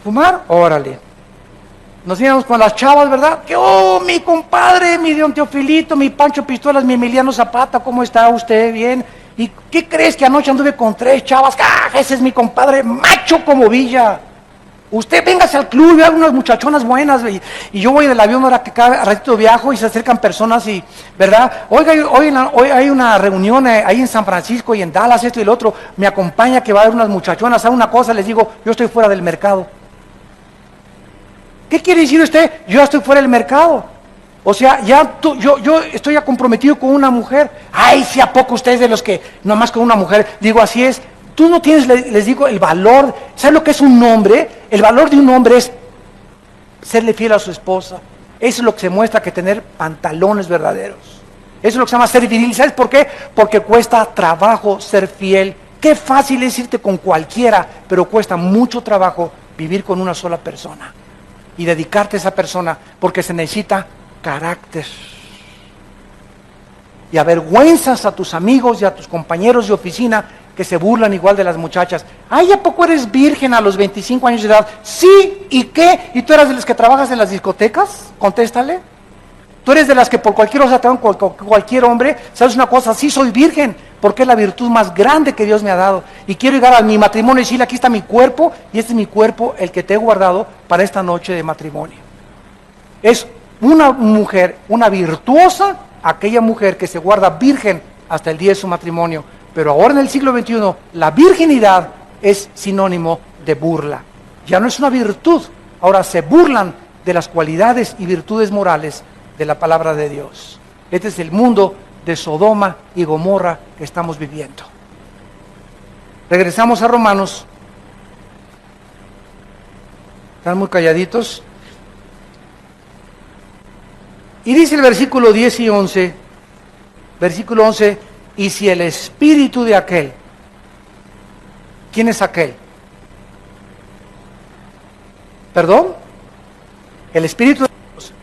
fumar, órale. Nos íbamos con las chavas, ¿verdad? Que, oh, mi compadre, mi don Teofilito, mi Pancho Pistolas, mi Emiliano Zapata, ¿cómo está usted? Bien. ¿Y qué crees que anoche anduve con 3 chavas? ¡Ah, ese es mi compadre, macho como Villa! Usted véngase al club y vea unas muchachonas buenas, y yo voy del avión ahora que cada ratito viajo y se acercan personas y, ¿verdad? Oiga, hoy hay una reunión ahí en San Francisco y en Dallas, esto y el otro, me acompaña que va a haber unas muchachonas, a una cosa, les digo, yo estoy fuera del mercado. ¿Qué quiere decir usted? Yo ya estoy fuera del mercado. O sea, yo estoy ya comprometido con una mujer. Ay, si a poco usted es de los que nomás con una mujer, digo, así es. Tú no tienes, les digo, el valor. ¿Sabes lo que es un hombre? El valor de un hombre es serle fiel a su esposa. Eso es lo que se muestra que tener pantalones verdaderos. Eso es lo que se llama ser viril. ¿Sabes por qué? Porque cuesta trabajo ser fiel. Qué fácil es irte con cualquiera, pero cuesta mucho trabajo vivir con una sola persona y dedicarte a esa persona, porque se necesita carácter. Y avergüenzas a tus amigos y a tus compañeros de oficina que se burlan igual de las muchachas. Ay, ¿a poco eres virgen a los 25 años de edad? Sí, ¿y qué? ¿Y tú eres de las que trabajas en las discotecas? Contéstale. Tú eres de las que por cualquier cosa te dan cualquier hombre. ¿Sabes una cosa? Sí, soy virgen, porque es la virtud más grande que Dios me ha dado. Y quiero llegar a mi matrimonio y decirle, aquí está mi cuerpo, y este es mi cuerpo, el que te he guardado para esta noche de matrimonio. Es una mujer, una virtuosa, aquella mujer que se guarda virgen hasta el día de su matrimonio. Pero ahora en el siglo XXI, la virginidad es sinónimo de burla. Ya no es una virtud, ahora se burlan de las cualidades y virtudes morales de la palabra de Dios. Este es el mundo de Sodoma y Gomorra que estamos viviendo. Regresamos a Romanos. Están muy calladitos. Y dice el versículo 10 y 11, versículo 11, y si el espíritu de aquel, ¿quién es aquel? ¿Perdón? El espíritu de Dios.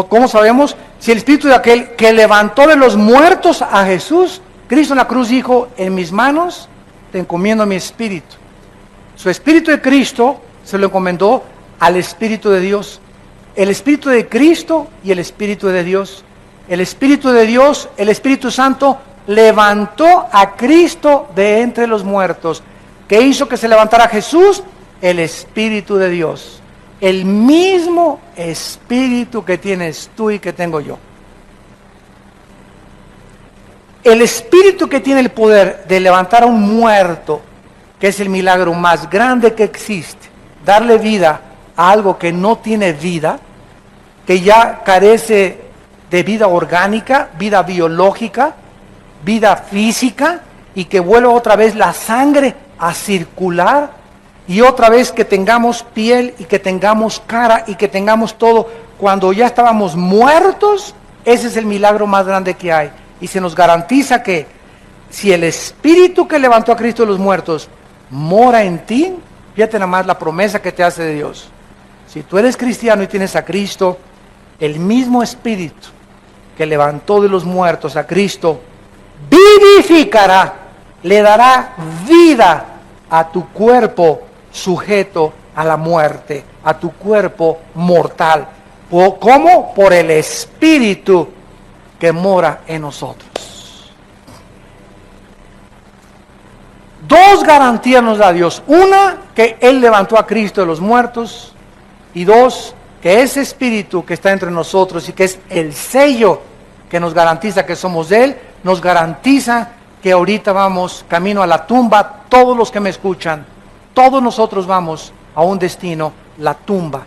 ¿Cómo sabemos? Si el espíritu de aquel que levantó de los muertos a Jesús, Cristo en la cruz dijo, en mis manos te encomiendo mi espíritu. Su espíritu de Cristo se lo encomendó al espíritu de Dios. El espíritu de Cristo y el espíritu de Dios. El espíritu de Dios, el Espíritu Santo, levantó a Cristo de entre los muertos. ¿Qué hizo que se levantara Jesús? El espíritu de Dios. El mismo espíritu que tienes tú y que tengo yo. El espíritu que tiene el poder de levantar a un muerto, que es el milagro más grande que existe, darle vida a algo que no tiene vida, que ya carece de vida orgánica, vida biológica, vida física, y que vuelva otra vez la sangre a circular, y otra vez que tengamos piel y que tengamos cara y que tengamos todo, cuando ya estábamos muertos. Ese es el milagro más grande que hay, y se nos garantiza que si el espíritu que levantó a Cristo de los muertos mora en ti, fíjate nada más la promesa que te hace de Dios. Si tú eres cristiano y tienes a Cristo, el mismo espíritu que levantó de los muertos a Cristo vivificará, le dará vida a tu cuerpo sujeto a la muerte, a tu cuerpo mortal. ¿Cómo? Por el espíritu que mora en nosotros. Dos garantías nos da Dios. Una, que Él levantó a Cristo de los muertos. Y dos, que ese espíritu que está entre nosotros y que es el sello que nos garantiza que somos de Él, nos garantiza que ahorita vamos camino a la tumba. Todos los que me escuchan, todos nosotros vamos a un destino, la tumba.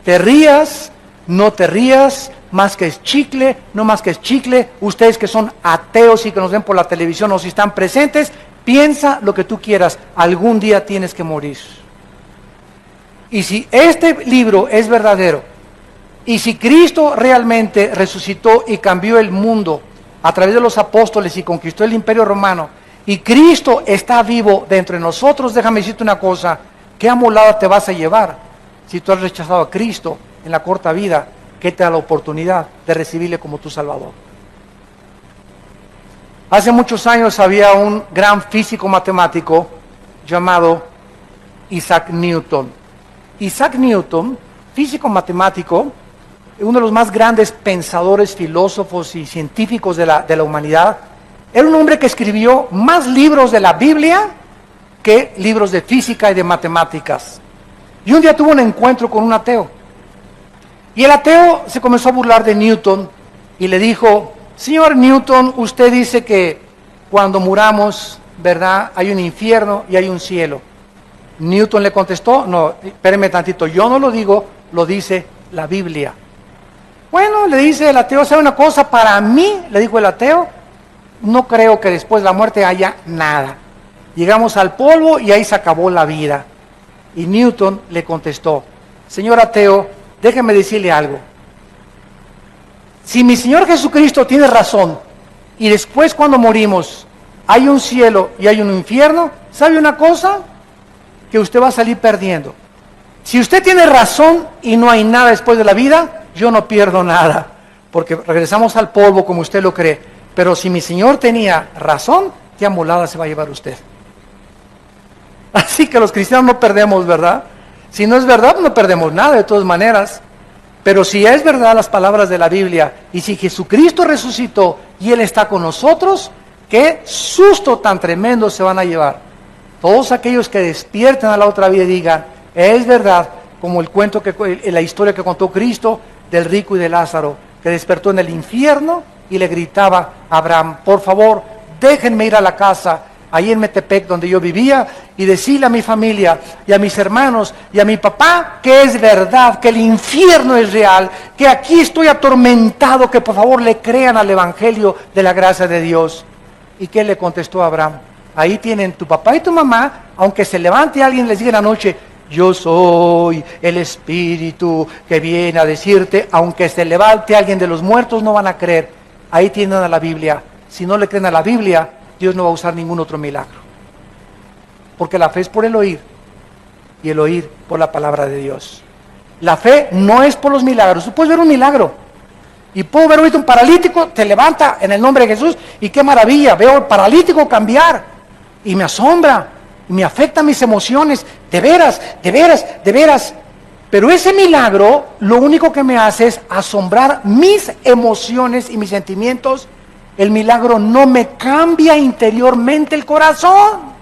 Te rías, no te rías, más que es chicle, no más que es chicle. Ustedes que son ateos y que nos ven por la televisión o si están presentes, piensa lo que tú quieras, algún día tienes que morir. Y si este libro es verdadero, y si Cristo realmente resucitó y cambió el mundo a través de los apóstoles y conquistó el imperio romano, y Cristo está vivo dentro de nosotros, déjame decirte una cosa, ¿qué amolada te vas a llevar si tú has rechazado a Cristo en la corta vida que te da la oportunidad de recibirle como tu Salvador? Hace muchos años había un gran físico matemático llamado Isaac Newton. Isaac Newton, físico matemático, uno de los más grandes pensadores, filósofos y científicos de la humanidad, era un hombre que escribió más libros de la Biblia que libros de física y de matemáticas. Y un día tuvo un encuentro con un ateo. Y el ateo se comenzó a burlar de Newton y le dijo, señor Newton, usted dice que cuando muramos, ¿verdad? Hay un infierno y hay un cielo. Newton le contestó, no, espéreme tantito, yo no lo digo, lo dice la Biblia. Bueno, le dice el ateo, ¿sabe una cosa? Para mí, le dijo el ateo, no creo que después de la muerte haya nada. Llegamos al polvo y ahí se acabó la vida. Y Newton le contestó, señor ateo, déjeme decirle algo. Si mi Señor Jesucristo tiene razón, y después cuando morimos hay un cielo y hay un infierno, ¿sabe una cosa? Que usted va a salir perdiendo. Si usted tiene razón y no hay nada después de la vida, yo no pierdo nada, porque regresamos al polvo como usted lo cree. Pero si mi Señor tenía razón, qué amolada se va a llevar usted. Así que los cristianos no perdemos, ¿verdad? Si no es verdad, no perdemos nada de todas maneras. Pero si es verdad las palabras de la Biblia, y si Jesucristo resucitó y Él está con nosotros, qué susto tan tremendo se van a llevar. Todos aquellos que despierten a la otra vida y digan, es verdad, como el cuento, la historia que contó Cristo del rico y de Lázaro, que despertó en el infierno y le gritaba a Abraham, por favor, déjenme ir a la casa, ahí en Metepec, donde yo vivía, y decirle a mi familia y a mis hermanos y a mi papá que es verdad, que el infierno es real, que aquí estoy atormentado, que por favor le crean al Evangelio de la gracia de Dios. ¿Y qué le contestó Abraham? Ahí tienen tu papá y tu mamá, aunque se levante alguien y les diga en la noche, yo soy el Espíritu que viene a decirte, aunque se levante alguien de los muertos, no van a creer. Ahí tienen a la Biblia. Si no le creen a la Biblia, Dios no va a usar ningún otro milagro. Porque la fe es por el oír, y el oír por la palabra de Dios. La fe no es por los milagros. Tú puedes ver un milagro, y puedo ver ahorita un paralítico, te levanta en el nombre de Jesús, y qué maravilla, veo al paralítico cambiar, y me asombra, y me afecta mis emociones, de veras, de veras, de veras. Pero ese milagro, lo único que me hace es asombrar mis emociones y mis sentimientos. El milagro no me cambia interiormente el corazón.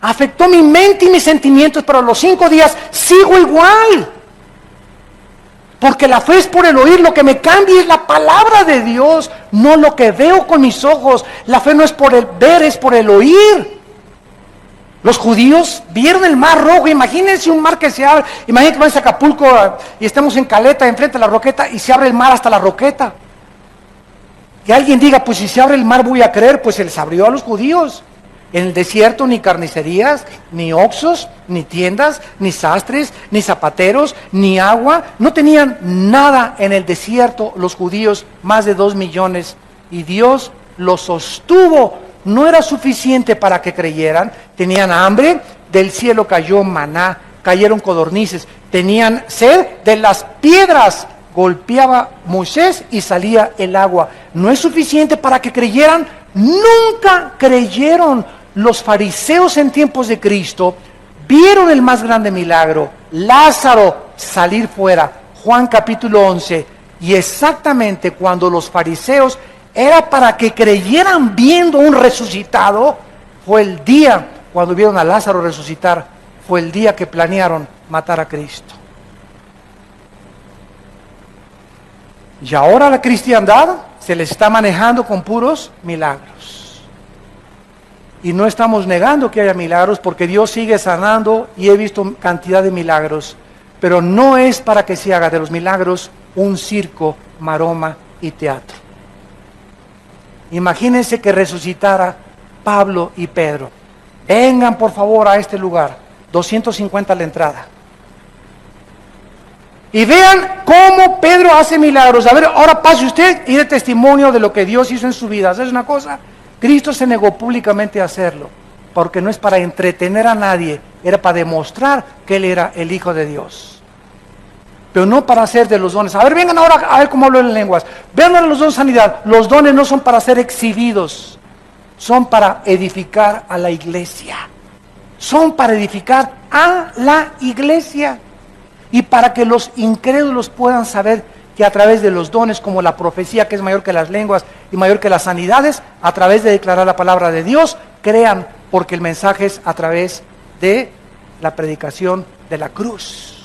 Afectó mi mente y mis sentimientos, pero a los 5 días sigo igual. Porque la fe es por el oír, lo que me cambia es la palabra de Dios, no lo que veo con mis ojos. La fe no es por el ver, es por el oír. Los judíos vieron el mar rojo, imagínense un mar que se abre, imagínense que vamos a Acapulco y estemos en Caleta, enfrente de la Roqueta, y se abre el mar hasta la Roqueta. Que alguien diga, pues si se abre el mar voy a creer, pues se les abrió a los judíos. En el desierto ni carnicerías, ni oxos, ni tiendas, ni sastres, ni zapateros, ni agua. No tenían nada en el desierto los judíos, más de 2 millones. Y Dios los sostuvo. No era suficiente para que creyeran. Tenían hambre, del cielo cayó maná, cayeron codornices. Tenían sed, de las piedras golpeaba Moisés y salía el agua. No es suficiente para que creyeran. Nunca creyeron. Los fariseos en tiempos de Cristo vieron el más grande milagro, Lázaro salir fuera, Juan capítulo 11, y exactamente cuando los fariseos era para que creyeran viendo un resucitado, fue el día cuando vieron a Lázaro resucitar, fue el día que planearon matar a Cristo. Y ahora la cristiandad se les está manejando con puros milagros. Y no estamos negando que haya milagros, porque Dios sigue sanando y he visto cantidad de milagros. Pero no es para que se haga de los milagros un circo, maroma y teatro. Imagínense que resucitara Pablo y Pedro. Vengan por favor a este lugar, 250 a la entrada. Y vean cómo Pedro hace milagros. A ver, ahora pase usted y dé testimonio de lo que Dios hizo en su vida. ¿Sabes una cosa? Cristo se negó públicamente a hacerlo, porque no es para entretener a nadie, era para demostrar que Él era el Hijo de Dios. Pero no para hacer de los dones. A ver, vengan ahora a ver cómo hablo en lenguas. Vean ahora los dones de sanidad. Los dones no son para ser exhibidos, son para edificar a la iglesia. Son para edificar a la iglesia. Y para que los incrédulos puedan saber que a través de los dones, como la profecía, que es mayor que las lenguas y mayor que las sanidades, a través de declarar la palabra de Dios, crean, porque el mensaje es a través de la predicación de la cruz.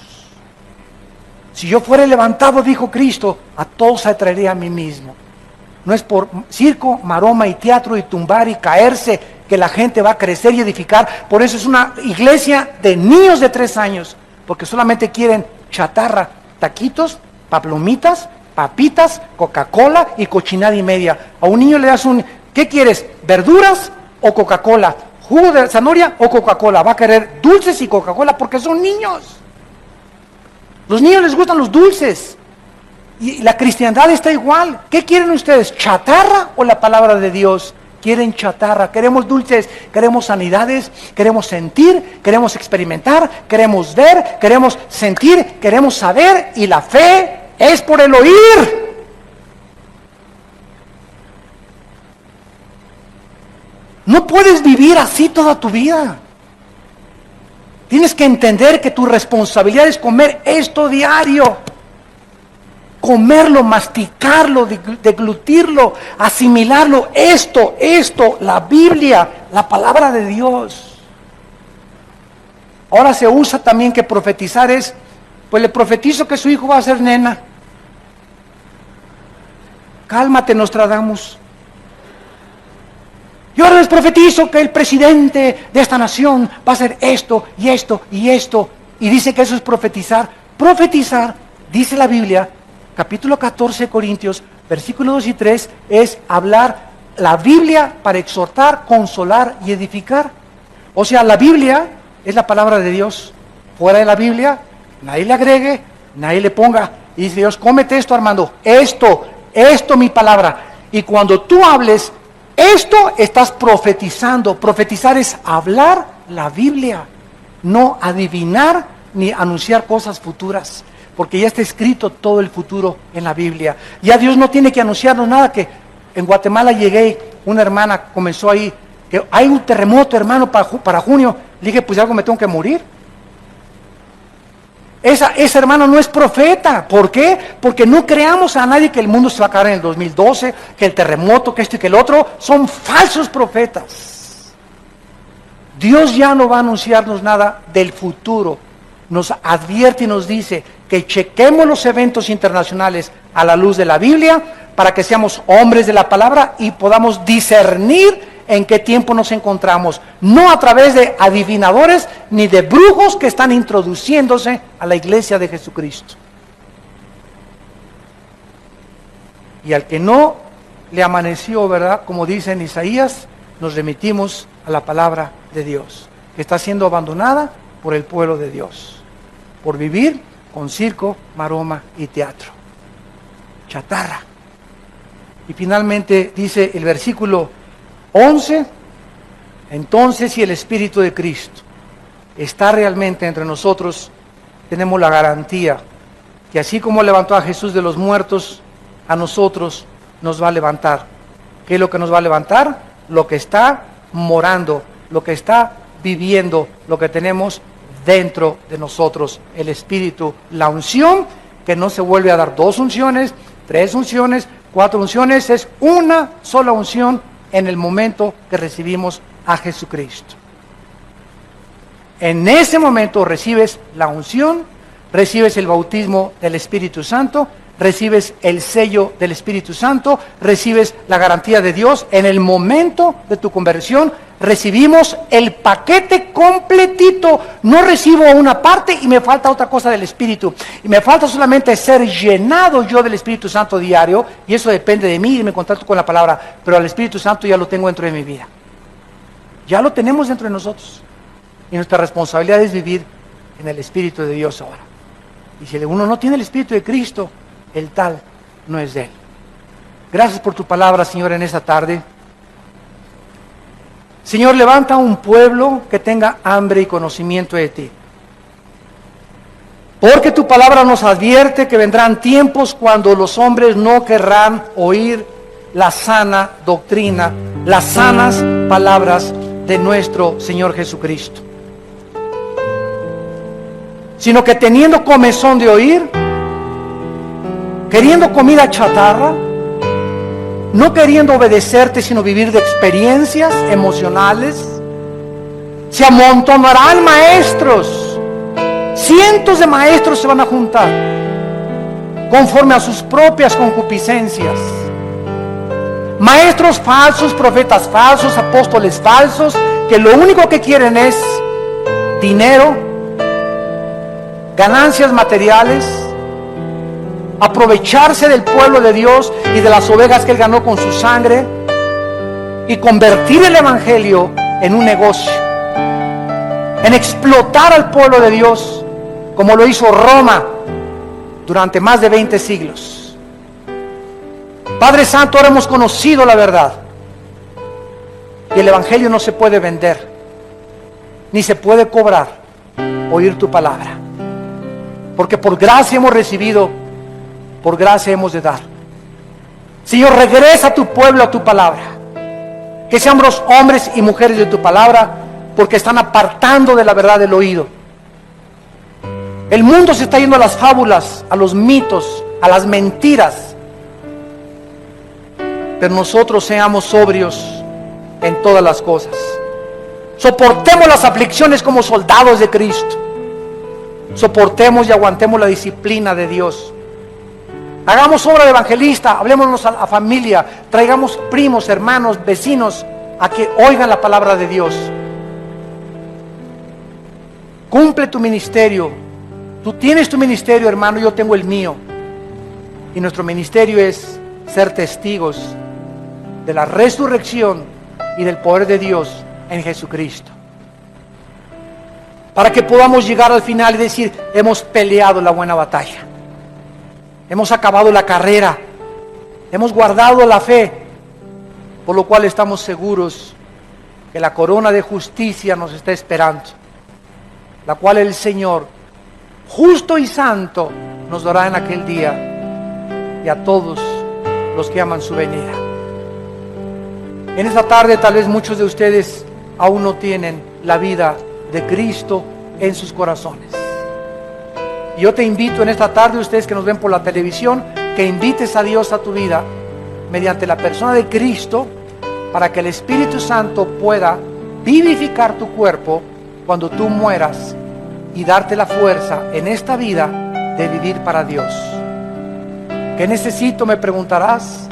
Si yo fuera levantado, dijo Cristo, a todos atraeré a mí mismo. No es por circo, maroma y teatro y tumbar y caerse que la gente va a crecer y edificar. Por eso es una iglesia de niños de 3 años, porque solamente quieren chatarra, taquitos, palomitas, papitas, Coca-Cola y cochinada y media. A un niño le das ¿qué quieres? ¿Verduras o Coca-Cola? ¿Jugo de zanahoria o Coca-Cola? Va a querer dulces y Coca-Cola porque son niños. Los niños les gustan los dulces. Y la cristiandad está igual. ¿Qué quieren ustedes? ¿Chatarra o la palabra de Dios? Quieren chatarra. Queremos dulces, queremos sanidades, queremos sentir, queremos experimentar, queremos ver, queremos sentir, queremos saber, y la fe es por el oír. No puedes vivir así toda tu vida. Tienes que entender que tu responsabilidad es comer esto diario. Comerlo, masticarlo, deglutirlo, asimilarlo. Esto, la Biblia, la palabra de Dios. Ahora se usa también que profetizar es, pues le profetizo que su hijo va a ser nena. Cálmate, Nostradamus. Yo ahora les profetizo que el presidente de esta nación va a hacer esto y esto y esto. Y dice que eso es profetizar. Profetizar, dice la Biblia, capítulo 14 de Corintios, versículos 2 y 3, es hablar la Biblia para exhortar, consolar y edificar. O sea, la Biblia es la palabra de Dios. Fuera de la Biblia, nadie le agregue, nadie le ponga. Y dice Dios, cómete esto, Armando, esto, mi palabra. Y cuando tú hables esto, estás profetizando. Profetizar es hablar la Biblia, no adivinar ni anunciar cosas futuras, porque ya está escrito todo el futuro en la Biblia. Ya Dios no tiene que anunciarnos nada. Que en Guatemala llegué, una hermana comenzó ahí, que hay un terremoto, hermano, para junio. Le dije, pues algo me tengo que morir. Esa hermana no es profeta. ¿Por qué? Porque no creamos a nadie que el mundo se va a acabar en el 2012, que el terremoto, que esto y que el otro. Son falsos profetas. Dios ya no va a anunciarnos nada del futuro. Nos advierte y nos dice que chequemos los eventos internacionales a la luz de la Biblia para que seamos hombres de la palabra y podamos discernir en qué tiempo nos encontramos, no a través de adivinadores ni de brujos que están introduciéndose a la iglesia de Jesucristo. Y al que no le amaneció, ¿verdad? Como dice en Isaías, nos remitimos a la palabra de Dios, que está siendo abandonada por el pueblo de Dios, por vivir con circo, maroma y teatro. Chatarra. Y finalmente dice el versículo 11, entonces si el Espíritu de Cristo está realmente entre nosotros, tenemos la garantía que así como levantó a Jesús de los muertos, a nosotros nos va a levantar. ¿Qué es lo que nos va a levantar? Lo que está morando, lo que está viviendo, lo que tenemos dentro de nosotros, el Espíritu, la unción, que no se vuelve a dar 2 unciones, 3 unciones, 4 unciones, es una sola unción en el momento que recibimos a Jesucristo. En ese momento recibes la unción, recibes el bautismo del Espíritu Santo, recibes el sello del Espíritu Santo, recibes la garantía de Dios. En el momento de tu conversión recibimos el paquete completito. No recibo una parte y me falta otra cosa del Espíritu. Y me falta solamente ser llenado yo del Espíritu Santo diario, y eso depende de mí y me contacto con la palabra. Pero al Espíritu Santo ya lo tengo dentro de mi vida. Ya lo tenemos dentro de nosotros. Y nuestra responsabilidad es vivir en el Espíritu de Dios ahora. Y si uno no tiene el Espíritu de Cristo, el tal no es de Él. Gracias por tu palabra, Señor, en esta tarde. Señor, levanta un pueblo que tenga hambre y conocimiento de ti. Porque tu palabra nos advierte que vendrán tiempos cuando los hombres no querrán oír la sana doctrina, las sanas palabras de nuestro Señor Jesucristo, sino que teniendo comezón de oír, queriendo comida chatarra, no queriendo obedecerte, sino vivir de experiencias emocionales, se amontonarán maestros. Cientos de maestros se van a juntar conforme a sus propias concupiscencias. Maestros falsos, profetas falsos, apóstoles falsos, que lo único que quieren es dinero, ganancias materiales, aprovecharse del pueblo de Dios y de las ovejas que Él ganó con su sangre, y convertir el evangelio en un negocio, en explotar al pueblo de Dios, como lo hizo Roma durante más de 20 siglos. Padre Santo, ahora hemos conocido la verdad, y el evangelio no se puede vender, ni se puede cobrar oír tu palabra, porque por gracia hemos recibido, por gracia hemos de dar. Señor, regresa a tu pueblo a tu palabra, que seamos hombres y mujeres de tu palabra, porque están apartando de la verdad del oído. El mundo se está yendo a las fábulas, a los mitos, a las mentiras, pero nosotros seamos sobrios en todas las cosas. Soportemos las aflicciones como soldados de Cristo. Soportemos y aguantemos la disciplina de Dios. Hagamos obra de evangelista, hablémonos a la familia, traigamos primos, hermanos, vecinos, a que oigan la palabra de Dios. Cumple tu ministerio. Tú tienes tu ministerio, hermano, yo tengo el mío. Y nuestro ministerio es ser testigos de la resurrección y del poder de Dios en Jesucristo. Para que podamos llegar al final y decir, hemos peleado la buena batalla. Hemos acabado la carrera. Hemos guardado la fe. Por lo cual estamos seguros que la corona de justicia nos está esperando, la cual el Señor, justo y santo, nos dará en aquel día, y a todos los que aman su venida. En esta tarde tal vez muchos de ustedes aún no tienen la vida de Cristo en sus corazones. Y yo te invito en esta tarde, ustedes que nos ven por la televisión, que invites a Dios a tu vida mediante la persona de Cristo, para que el Espíritu Santo pueda vivificar tu cuerpo cuando tú mueras y darte la fuerza en esta vida de vivir para Dios. ¿Qué necesito?, me preguntarás,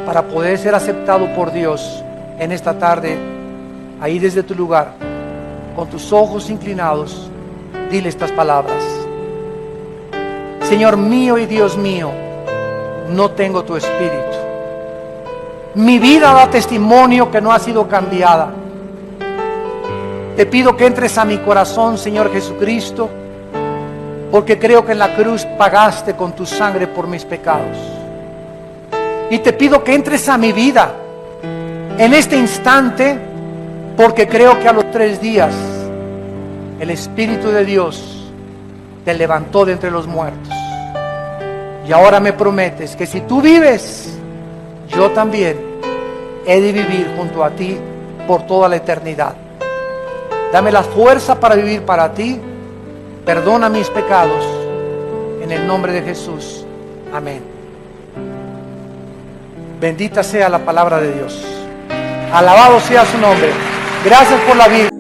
para poder ser aceptado por Dios en esta tarde. Ahí desde tu lugar, con tus ojos inclinados, dile estas palabras: Señor mío y Dios mío, no tengo tu Espíritu. Mi vida da testimonio que no ha sido cambiada. Te pido que entres a mi corazón, Señor Jesucristo, porque creo que en la cruz pagaste con tu sangre por mis pecados. Y te pido que entres a mi vida en este instante, porque creo que a los 3 días el Espíritu de Dios te levantó de entre los muertos. Y ahora me prometes que si tú vives, yo también he de vivir junto a ti por toda la eternidad. Dame la fuerza para vivir para ti. Perdona mis pecados. En el nombre de Jesús. Amén. Bendita sea la palabra de Dios. Alabado sea su nombre. Gracias por la vida.